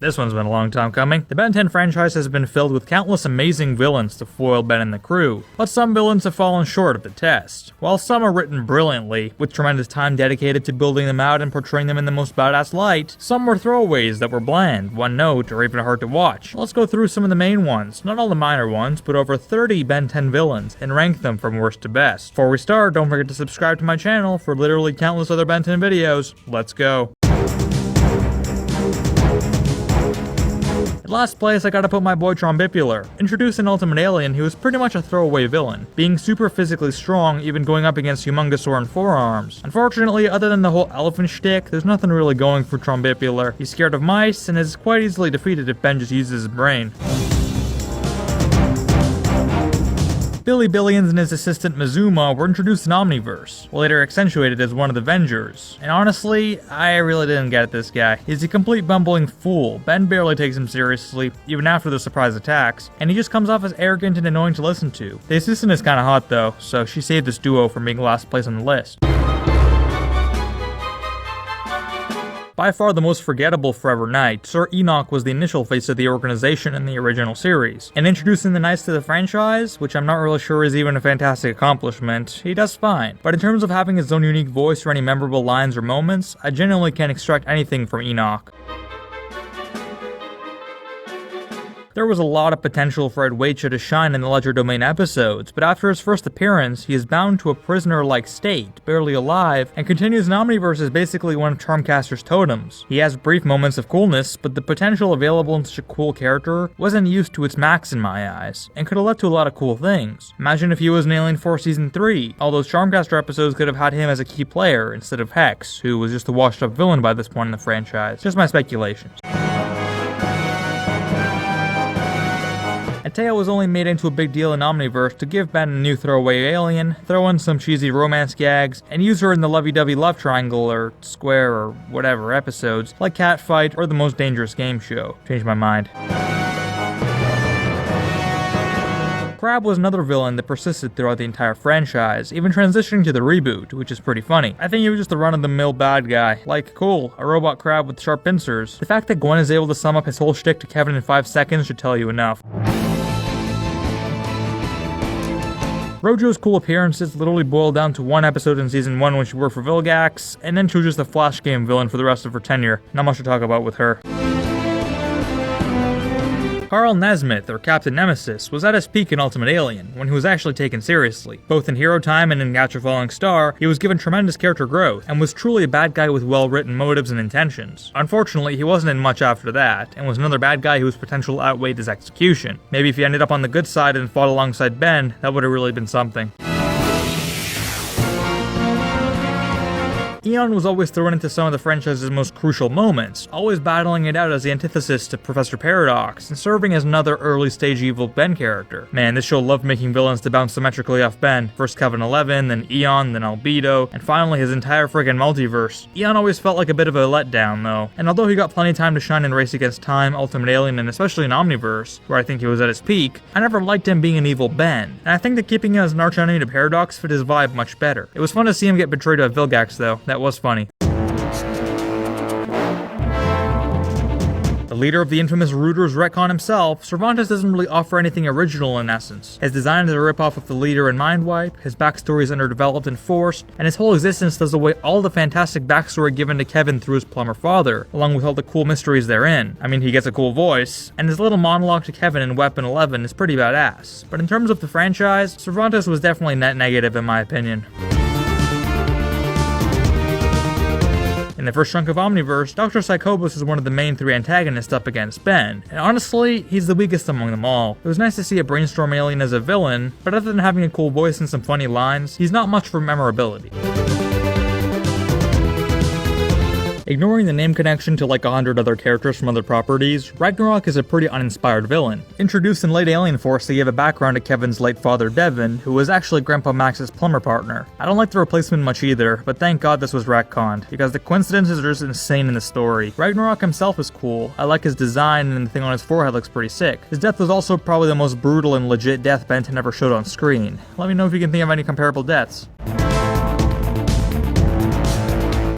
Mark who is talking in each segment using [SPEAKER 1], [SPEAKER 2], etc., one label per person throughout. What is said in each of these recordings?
[SPEAKER 1] This one's been a long time coming. The Ben 10 franchise has been filled with countless amazing villains to foil Ben and the crew, but some villains have fallen short of the test. While some are written brilliantly, with tremendous time dedicated to building them out and portraying them in the most badass light, some were throwaways that were bland, one note, or even hard to watch. Let's go through some of the main ones, not all the minor ones, but over 30 Ben 10 villains, and rank them from worst to best. Before we start, don't forget to subscribe to my channel for literally countless other Ben 10 videos. Let's go. In last place, I gotta put my boy Trombipulor. Introduced in Ultimate Alien, he was pretty much a throwaway villain, being super physically strong, even going up against Humongousaur and Forearms. Unfortunately, other than the whole elephant shtick, there's nothing really going for Trombipulor. He's scared of mice, and is quite easily defeated if Ben just uses his brain. Billy Billions and his assistant Mazuma were introduced in Omniverse, later accentuated as one of the Vengers. And honestly, I really didn't get this guy. He's a complete bumbling fool. Ben barely takes him seriously, even after the surprise attacks, and he just comes off as arrogant and annoying to listen to. The assistant is kinda hot though, so she saved this duo from being last place on the list. By far the most forgettable Forever Knight, Sir Enoch was the initial face of the organization in the original series. And introducing the Knights to the franchise, which I'm not really sure is even a fantastic accomplishment, he does fine. But in terms of having his own unique voice or any memorable lines or moments, I genuinely can't extract anything from Enoch. There was a lot of potential for Addwaitya to shine in the Ledger Domain episodes, but after his first appearance, he is bound to a prisoner-like state, barely alive, and continues in Omniverse as basically one of Charmcaster's totems. He has brief moments of coolness, but the potential available in such a cool character wasn't used to its max in my eyes, and could have led to a lot of cool things. Imagine if he was in Alien 4 Season 3, all those Charmcaster episodes could have had him as a key player, instead of Hex, who was just a washed-up villain by this point in the franchise. Just my speculations. Attea was only made into a big deal in Omniverse to give Ben a new throwaway alien, throw in some cheesy romance gags, and use her in the lovey-dovey love triangle or square or whatever episodes, like Catfight or The Most Dangerous Game Show. Changed my mind. Kraab was another villain that persisted throughout the entire franchise, even transitioning to the reboot, which is pretty funny. I think he was just a run-of-the-mill bad guy. Like, cool, a robot crab with sharp pincers. The fact that Gwen is able to sum up his whole shtick to Kevin in 5 seconds should tell you enough. Rojo's cool appearances literally boiled down to one episode in Season 1 when she worked for Vilgax, and then she was just a Flash game villain for the rest of her tenure. Not much to talk about with her. Carl Nesmith, or Captain Nemesis, was at his peak in Ultimate Alien, when he was actually taken seriously. Both in Hero Time and in Catch a Falling Star, he was given tremendous character growth, and was truly a bad guy with well-written motives and intentions. Unfortunately, he wasn't in much after that, and was another bad guy whose potential outweighed his execution. Maybe if he ended up on the good side and fought alongside Ben, that would have really been something. Eon was always thrown into some of the franchise's most crucial moments, always battling it out as the antithesis to Professor Paradox, and serving as another early-stage evil Ben character. Man, this show loved making villains to bounce symmetrically off Ben. First Kevin 11, then Eon, then Albedo, and finally his entire friggin' multiverse. Eon always felt like a bit of a letdown, though, and although he got plenty of time to shine in Race Against Time, Ultimate Alien, and especially in Omniverse, where I think he was at his peak, I never liked him being an evil Ben, and I think that keeping him as an arch-enemy to Paradox fit his vibe much better. It was fun to see him get betrayed by Vilgax, though. That was funny. The leader of the infamous Rooters retcon himself, Servantis doesn't really offer anything original in essence. His design is a ripoff of the leader in Mindwipe, his backstory is underdeveloped and forced, and his whole existence does away all the fantastic backstory given to Kevin through his plumber father, along with all the cool mysteries therein. I mean, he gets a cool voice, and his little monologue to Kevin in Weapon 11 is pretty badass. But in terms of the franchise, Servantis was definitely net negative in my opinion. In the first chunk of Omniverse, Dr. Psychobos is one of the main 3 antagonists up against Ben, and honestly, he's the weakest among them all. It was nice to see a brainstorm alien as a villain, but other than having a cool voice and some funny lines, he's not much for memorability. Ignoring the name connection to like 100 other characters from other properties, Ragnarok is a pretty uninspired villain. Introduced in late Alien Force to give a background to Kevin's late father Devon, who was actually Grandpa Max's plumber partner. I don't like the replacement much either, but thank God this was retconned, because the coincidences are just insane in the story. Ragnarok himself is cool, I like his design, and the thing on his forehead looks pretty sick. His death was also probably the most brutal and legit death Ben 10 ever showed on screen. Let me know if you can think of any comparable deaths.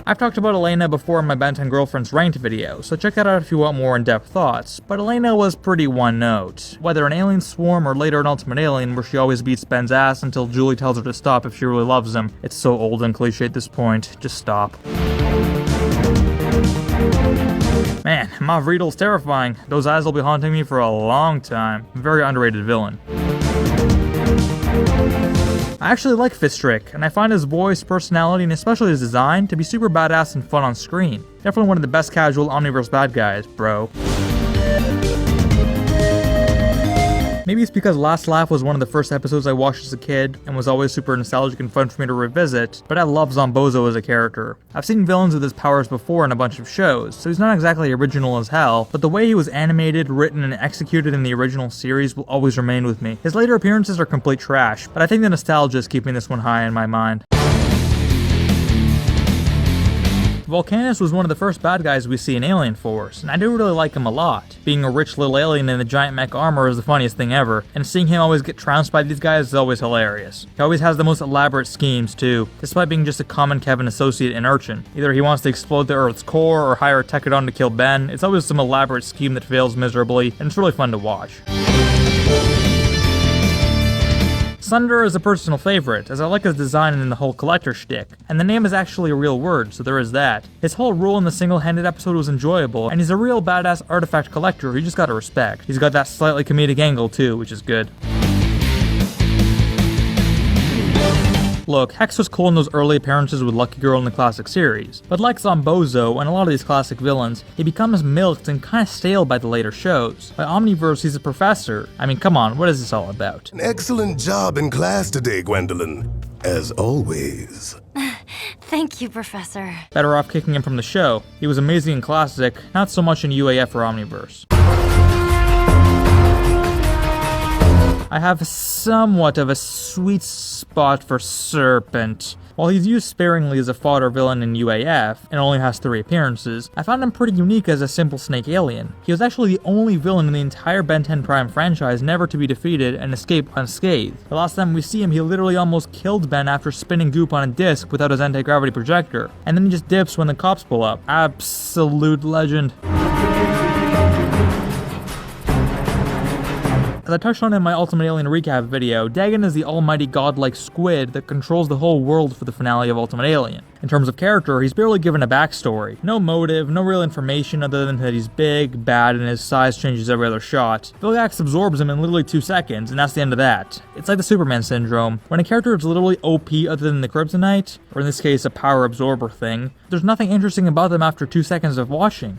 [SPEAKER 1] I've talked about Elena before in my Ben 10 Girlfriends Ranked video, so check that out if you want more in-depth thoughts, but Elena was pretty one-note. Whether an alien swarm or later an Ultimate Alien where she always beats Ben's ass until Julie tells her to stop if she really loves him. It's so old and cliche at this point, just stop. Man, my Vreedle's terrifying. Those eyes will be haunting me for a long time. Very underrated villain. I actually like Fistrick, and I find his voice, personality, and especially his design to be super badass and fun on screen. Definitely one of the best casual Omniverse bad guys, bro. Maybe it's because Last Laugh was one of the first episodes I watched as a kid, and was always super nostalgic and fun for me to revisit, but I love Zombozo as a character. I've seen villains with his powers before in a bunch of shows, so he's not exactly original as hell, but the way he was animated, written, and executed in the original series will always remain with me. His later appearances are complete trash, but I think the nostalgia is keeping this one high in my mind. Vulkanus was one of the first bad guys we see in Alien Force, and I do really like him a lot. Being a rich little alien in a giant mech armor is the funniest thing ever, and seeing him always get trounced by these guys is always hilarious. He always has the most elaborate schemes too, despite being just a common Kevin associate and urchin. Either he wants to explode the Earth's core or hire a Techodon to kill Ben. It's always some elaborate scheme that fails miserably, and it's really fun to watch. Sunder is a personal favorite, as I like his design and the whole collector shtick, and the name is actually a real word, so there is that. His whole role in the single-handed episode was enjoyable, and he's a real badass artifact collector you just gotta respect. He's got that slightly comedic angle too, which is good. Look, Hex was cool in those early appearances with Lucky Girl in the classic series, but like Zombozo and a lot of these classic villains, he becomes milked and kinda stale by the later shows. By Omniverse, he's a professor. I mean, come on, what is this all about?
[SPEAKER 2] An excellent job in class today, Gwendolyn. As always.
[SPEAKER 3] Thank you, Professor.
[SPEAKER 1] Better off kicking him from the show. He was amazing in classic, not so much in UAF or Omniverse. I have somewhat of a sweet spot for Ssserpent. While he's used sparingly as a fodder villain in UAF, and only has 3 appearances, I found him pretty unique as a simple snake alien. He was actually the only villain in the entire Ben 10 Prime franchise never to be defeated and escape unscathed. The last time we see him, he literally almost killed Ben after spinning goop on a disc without his anti-gravity projector, and then he just dips when the cops pull up. Absolute legend. As I touched on in my Ultimate Alien recap video, Dagon is the almighty godlike squid that controls the whole world for the finale of Ultimate Alien. In terms of character, he's barely given a backstory. No motive, no real information other than that he's big, bad, and his size changes every other shot. Vilgax absorbs him in literally 2 seconds, and that's the end of that. It's like the Superman syndrome. When a character is literally OP other than the Kryptonite, or in this case a power absorber thing, there's nothing interesting about them after 2 seconds of watching.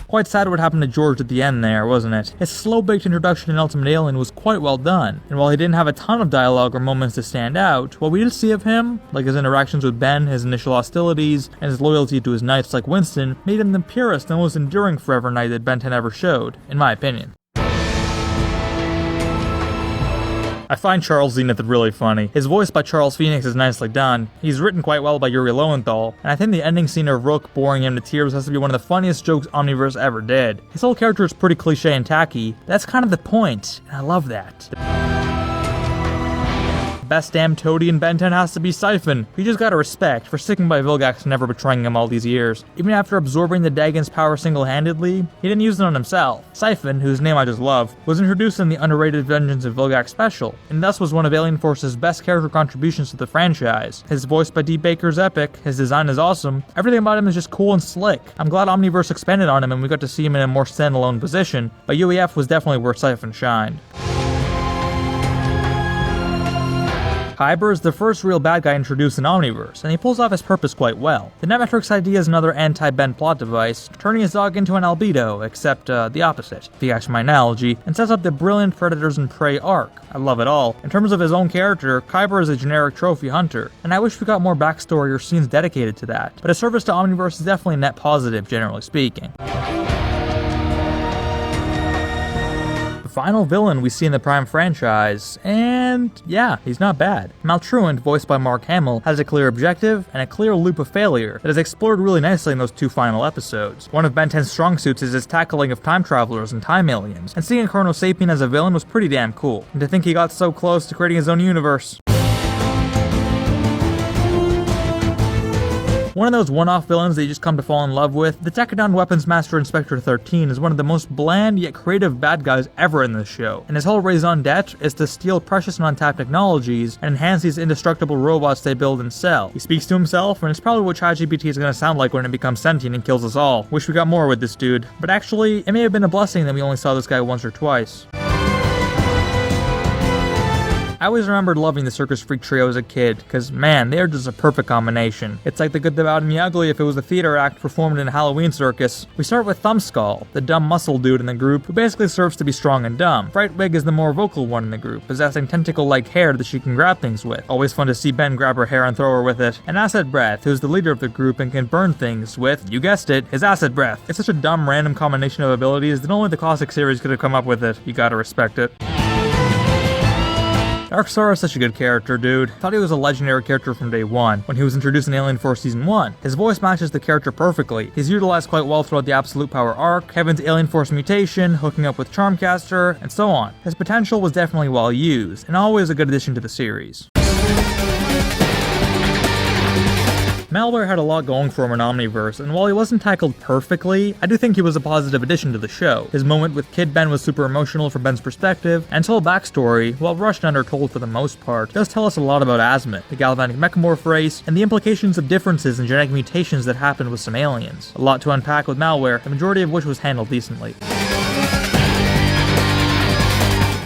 [SPEAKER 1] Quite sad what happened to George at the end there, wasn't it? His slow-baked introduction in Ultimate Alien was quite well done, and while he didn't have a ton of dialogue or moments to stand out, what we did see of him, like his interactions with Ben, his initial hostilities, and his loyalty to his knights like Winston, made him the purest and most enduring Forever Knight that Ben 10 ever showed, in my opinion. I find Charles Zenith really funny. His voice by Charles Phoenix is nicely done. He's written quite well by Yuri Lowenthal, and I think the ending scene of Rook boring him to tears has to be one of the funniest jokes Omniverse ever did. His whole character is pretty cliche and tacky. That's kind of the point, and I love that. Best damn toady in Ben 10 has to be Psyphon. You just gotta respect for sticking by Vilgax and never betraying him all these years. Even after absorbing the Dagon's power single-handedly, he didn't use it on himself. Psyphon, whose name I just love, was introduced in the underrated Vengeance of Vilgax special, and thus was one of Alien Force's best character contributions to the franchise. His voice by D. Baker's epic, his design is awesome, everything about him is just cool and slick. I'm glad Omniverse expanded on him and we got to see him in a more standalone position, but UEF was definitely where Psyphon shined. Khyber is the first real bad guy introduced in Omniverse, and he pulls off his purpose quite well. The Netmetrix idea is another anti-Ben plot device, turning his dog into an Albedo, except the opposite, if you catch my analogy, and sets up the brilliant Predators and Prey arc. I love it all. In terms of his own character, Khyber is a generic trophy hunter, and I wish we got more backstory or scenes dedicated to that, but his service to Omniverse is definitely net positive, generally speaking. Final villain we see in the Prime franchise, and yeah, he's not bad. Maltruant, voiced by Mark Hamill, has a clear objective and a clear loop of failure that is explored really nicely in those 2 final episodes. One of Ben 10's strong suits is his tackling of time travelers and time aliens, and seeing a Chrono Sapien as a villain was pretty damn cool, and to think he got so close to creating his own universe. One of those one-off villains that you just come to fall in love with, the Decadon Weapons Master Inspector 13 is one of the most bland yet creative bad guys ever in this show, and his whole raison d'etre is to steal precious and untapped technologies and enhance these indestructible robots they build and sell. He speaks to himself, and it's probably what ChatGPT is going to sound like when it becomes sentient and kills us all. Wish we got more with this dude. But actually, it may have been a blessing that we only saw this guy once or twice. I always remembered loving the Circus Freak trio as a kid, because man, they are just a perfect combination. It's like the good, the bad, and the ugly if it was a theater act performed in a Halloween circus. We start with Thumbskull, the dumb muscle dude in the group, who basically serves to be strong and dumb. Frightwig is the more vocal one in the group, possessing tentacle-like hair that she can grab things with. Always fun to see Ben grab her hair and throw her with it. And Acid Breath, who's the leader of the group and can burn things with, you guessed it, his Acid Breath. It's such a dumb random combination of abilities that only the classic series could have come up with it. You gotta respect it. Darkstar is such a good character, dude. Thought he was a legendary character from day one, when he was introduced in Alien Force Season 1. His voice matches the character perfectly. He's utilized quite well throughout the Absolute Power arc, Kevin's Alien Force mutation, hooking up with Charmcaster, and so on. His potential was definitely well used, and always a good addition to the series. Malware had a lot going for him in Omniverse, and while he wasn't tackled perfectly, I do think he was a positive addition to the show. His moment with Kid Ben was super emotional from Ben's perspective, and his whole backstory, while rushed and undertold for the most part, does tell us a lot about Azimuth, the galvanic mechamorph race, and the implications of differences in genetic mutations that happened with some aliens. A lot to unpack with Malware, the majority of which was handled decently.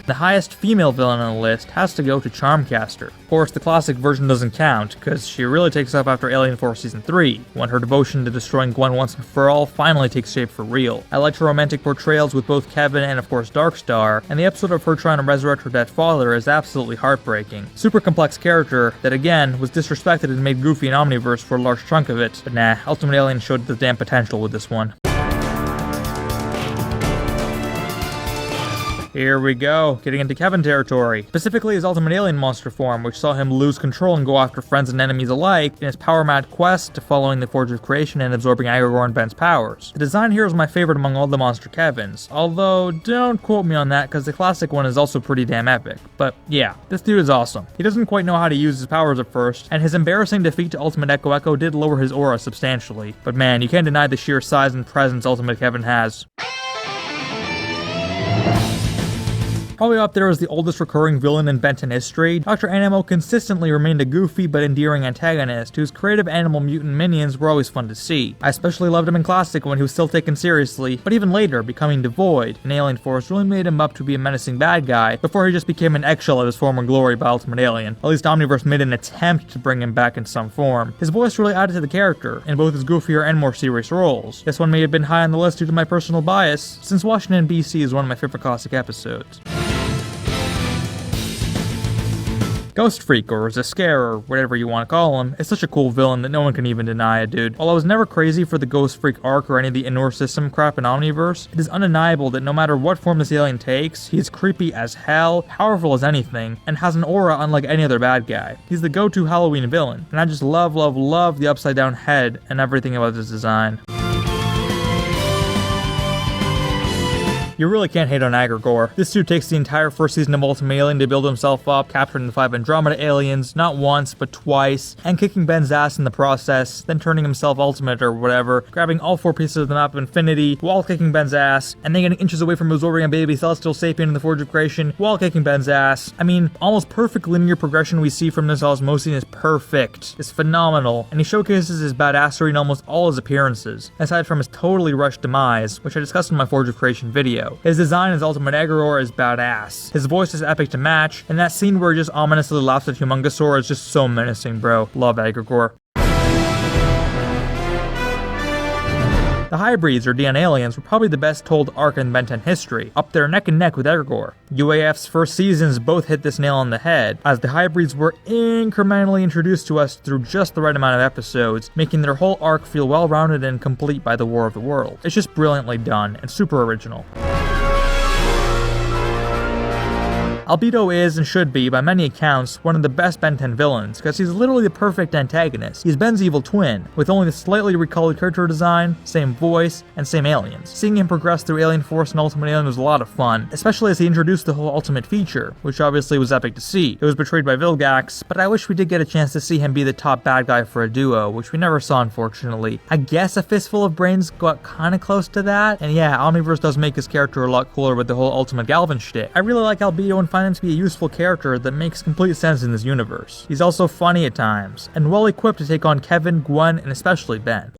[SPEAKER 1] The highest female villain on the list has to go to Charmcaster. Of course, the classic version doesn't count, because she really takes up after Alien Force Season 3, when her devotion to destroying Gwen once and for all finally takes shape for real. I liked her romantic portrayals with both Kevin and of course Darkstar, and the episode of her trying to resurrect her dead father is absolutely heartbreaking. Super complex character that again was disrespected and made goofy in Omniverse for a large chunk of it, but nah, Ultimate Alien showed the damn potential with this one. Here we go, getting into Kevin territory. Specifically his Ultimate Alien monster form, which saw him lose control and go after friends and enemies alike in his power-mad quest to following the Forge of Creation and absorbing Aggregor and Ben's powers. The design here is my favorite among all the monster Kevins, although don't quote me on that because the classic one is also pretty damn epic. But yeah, this dude is awesome. He doesn't quite know how to use his powers at first, and his embarrassing defeat to Ultimate Echo did lower his aura substantially. But man, you can't deny the sheer size and presence Ultimate Kevin has. Probably up there as the oldest recurring villain in Benton history, Dr. Animo consistently remained a goofy but endearing antagonist whose creative animal mutant minions were always fun to see. I especially loved him in Classic when he was still taken seriously, but even later, becoming devoid in Alien Force really made him up to be a menacing bad guy before he just became an eggshell of his former glory by Ultimate Alien. At least Omniverse made an attempt to bring him back in some form. His voice really added to the character, in both his goofier and more serious roles. This one may have been high on the list due to my personal bias, since Washington BC is one of my favorite Classic episodes. Ghost Freak, or Zs'Skayr, or whatever you want to call him, is such a cool villain that no one can even deny it, dude. While I was never crazy for the Ghost Freak arc or any of the Inor system crap in Omniverse, it is undeniable that no matter what form this alien takes, he is creepy as hell, powerful as anything, and has an aura unlike any other bad guy. He's the go-to Halloween villain, and I just love the upside down head and everything about his design. You really can't hate on Aggregor. This dude takes the entire first season of Ultimate Alien to build himself up, capturing the 5 Andromeda aliens, not once, but twice, and kicking Ben's ass in the process, then turning himself Ultimate or whatever, grabbing all 4 pieces of the map of Infinity, while kicking Ben's ass, and then getting inches away from absorbing a baby Celestial Sapien in the Forge of Creation, while kicking Ben's ass. I mean, almost perfect linear progression we see from this osmosing is perfect. It's phenomenal, and he showcases his badassery in almost all his appearances, aside from his totally rushed demise, which I discussed in my Forge of Creation video. His design as Ultimate Aggregor is badass. His voice is epic to match, and that scene where he just ominously laughs at Humongosaur is just so menacing, bro. Love Aggregor. The Highbreeds, or DNA aliens, were probably the best told arc in Ben 10 history, up there neck and neck with Aggregor. UAF's first seasons both hit this nail on the head, as the Highbreeds were incrementally introduced to us through just the right amount of episodes, making their whole arc feel well-rounded and complete by the War of the World. It's just brilliantly done, and super original. Albedo is, and should be, by many accounts, one of the best Ben 10 villains, because he's literally the perfect antagonist. He's Ben's evil twin, with only the slightly recolored character design, same voice, and same aliens. Seeing him progress through Alien Force and Ultimate Alien was a lot of fun, especially as he introduced the whole Ultimate feature, which obviously was epic to see. It was betrayed by Vilgax, but I wish we did get a chance to see him be the top bad guy for a duo, which we never saw unfortunately. I guess a Fistful of Brains got kinda close to that, and yeah, Omniverse does make his character a lot cooler with the whole Ultimate Galvan shtick. I really like Albedo and find him to be a useful character that makes complete sense in this universe. He's also funny at times, and well equipped to take on Kevin, Gwen, and especially Ben.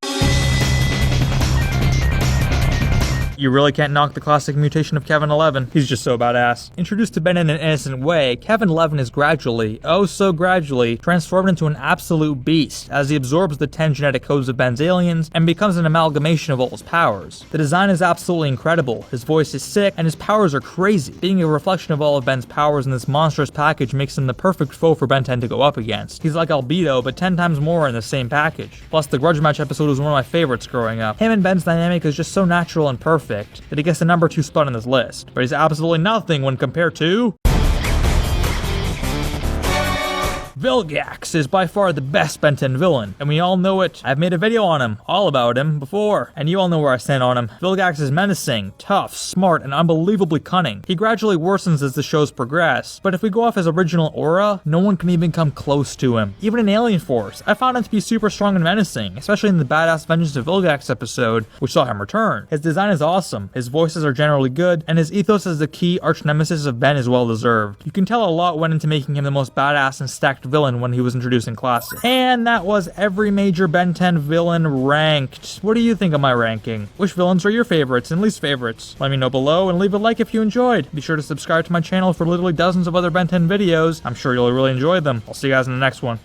[SPEAKER 1] You really can't knock the classic mutation of Kevin 11. He's just so badass. Introduced to Ben in an innocent way, Kevin 11 is gradually, oh so gradually, transformed into an absolute beast as he absorbs the 10 genetic codes of Ben's aliens and becomes an amalgamation of all his powers. The design is absolutely incredible, his voice is sick, and his powers are crazy. Being a reflection of all of Ben's powers in this monstrous package makes him the perfect foe for Ben 10 to go up against. He's like Albedo, but 10 times more in the same package. Plus, the Grudge Match episode was one of my favorites growing up. Him and Ben's dynamic is just so natural and perfect that he gets the number 2 spot on this list, but he's absolutely nothing when compared to Vilgax is by far the best Ben 10 villain, and we all know it. I've made a video on him, all about him, before, and you all know where I stand on him. Vilgax is menacing, tough, smart, and unbelievably cunning. He gradually worsens as the shows progress, but if we go off his original aura, no one can even come close to him. Even in Alien Force, I found him to be super strong and menacing, especially in the Badass Vengeance of Vilgax episode, which saw him return. His design is awesome, his voices are generally good, and his ethos as the key arch-nemesis of Ben is well deserved. You can tell a lot went into making him the most badass and stacked villain when he was introduced in Classic. And that was every major Ben 10 villain ranked. What do you think of my ranking? Which villains are your favorites and least favorites? Let me know below and leave a like if you enjoyed. Be sure to subscribe to my channel for literally dozens of other Ben 10 videos. I'm sure you'll really enjoy them. I'll see you guys in the next one.